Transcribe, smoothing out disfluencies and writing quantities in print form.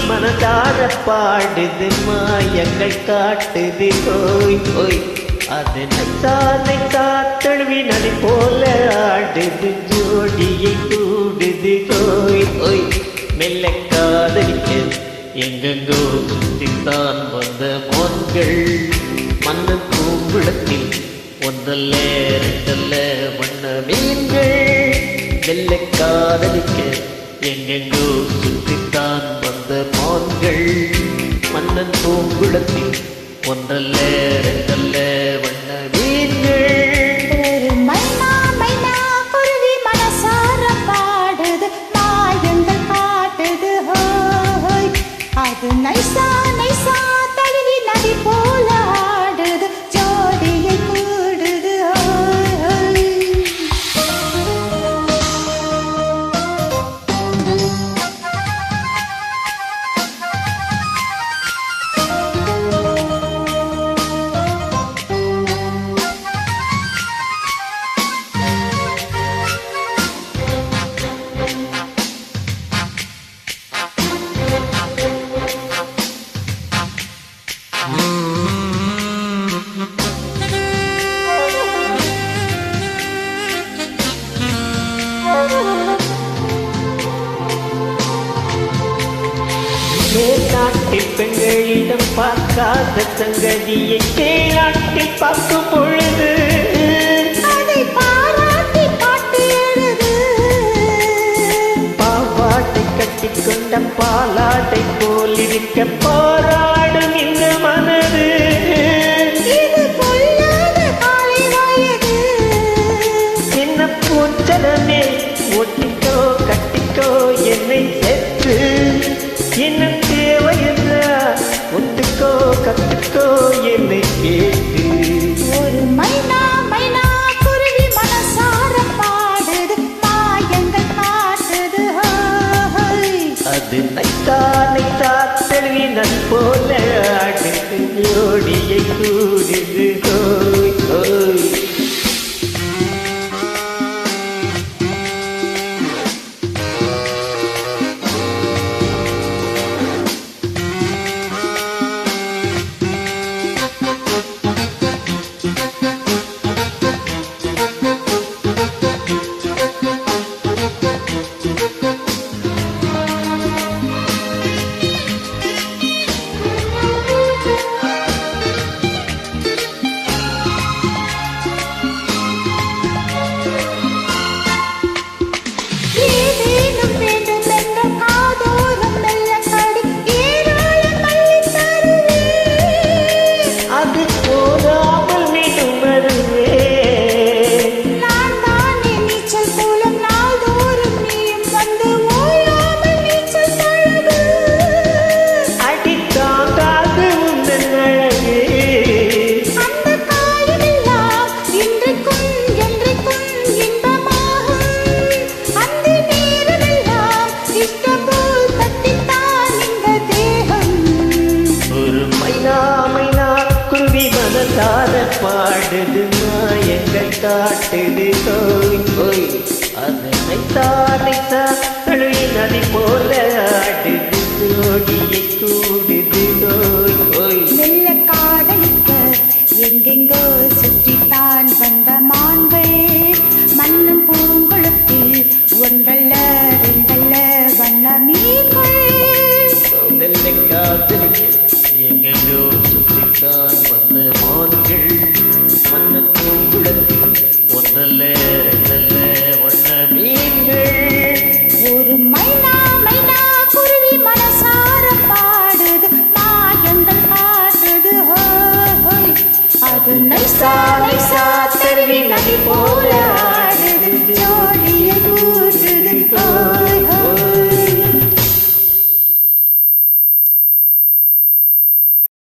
மனதார பாடுது மாயங்கள் காட்டுது ஓய் ஓய் அது நைத்தானை காத்தழுவி நதி போல ஆடுது ஜோடியை கூடுது ஓய் ஓய் மெல்ல காதலிக்க எங்கெங்கோ சுற்றித்தான் வந்த மோன்கள் மன்னன் பூங்குளத்தில் ஒன்றல்ல ரெண்டல்ல வண்ண மீன்கள் மெல்ல காதலிக்க எங்கெங்கோ சுற்றித்தான் வந்த மான்கள் மன்னன் பூங்குளத்தில் ஒன்றல்ல ரெண்டல்ல வண்ண மீன்கள் ஒரு மைனா மைனா குருவி மனசார பாடுது மாயங்கள் காட்டுது ஹோய் அது நைசா நைசா தழுவி நதி போல ஆடுது ஜோடியை கூடுது ஹோய் மேல்நாட்டில் பெண்களிடம் பார்க்காத சங்கதியை கீழ்நாட்டில் பார்க்கும் பொழுது அதை பாராட்டி பாட்டு எழுது பாவாட்டை கட்டிக்கொண்ட பாலாட்டை போல் இருக்க போராடும் இந்த மனது இது பொல்லாத காலை வயது சின்ன பூச்சலமே ஒட்டிக்கோ கட்டிக்கோ என்னை சேர்த்து என்ன தேவையென்றா ஒட்டுக்கோ கத்துக்கோ என்னை கேட்டு ஒரு மைனா மைனா குருவி மனசார பாடுது மாயங்கள் காட்டுது ஹோய் அது நைத்தா நைத்தா தெளிவி நன் போல அடுத்து ஜோடியை கூடுது ஹோய் ஹோய் ஏதேனும் வேண்டும் என்ற காதோரம் மெல்ல கடி ஏராளம் மல்லி தருவே அது போதாமல் மீண்டும் வருவே நான் தானே நீச்சல் மூலம் நாள்தோறும் நீயும் வந்து ஓயாமல் நீச்சல் பழகு அடித்தாங்காது உந்தன் அழகு அந்த காயமெல்லாம் இன்றைக்கும் என்றைக்கும் இன்பமாகும் அந்த நேரமெல்லாம் இஷ்டம் போல் தட்டித்தான் இந்த தேகம் ஒரு மைனா மைனா குருவி மனதார பாடுது மாயங்கள் காட்டுது ஓய் ஓய் அது நைத்தா நைத்தா கழுவி நதி போல ஆடுது ஜோடியை கூடுது ஓய் ஓய் மெல்ல காதலிக்க எங்கெங்கோ சுற்றித்தான் வந்த மான்கள் மன்னன் பூங்குளத்தில் ஒன்றல்ல ரெண்டல்ல வண்ண மீன்கள் மெல்ல காதலிக்க எங்கெங்கோ சுற்றித்தான் வந்த மான்கள் மன்னன் பூங்குளத்தில் ஒன்றல்ல ரெண்டல்ல வண்ண மீன்கள் ஒரு மைனா மைனா குருவி மனசார பாடுது மாயங்கள் காட்டுது ஹோய் அது நைசா நைசா தருவி நதி போல ஆடுது ஜோடியை கூட்டுது ஹோய்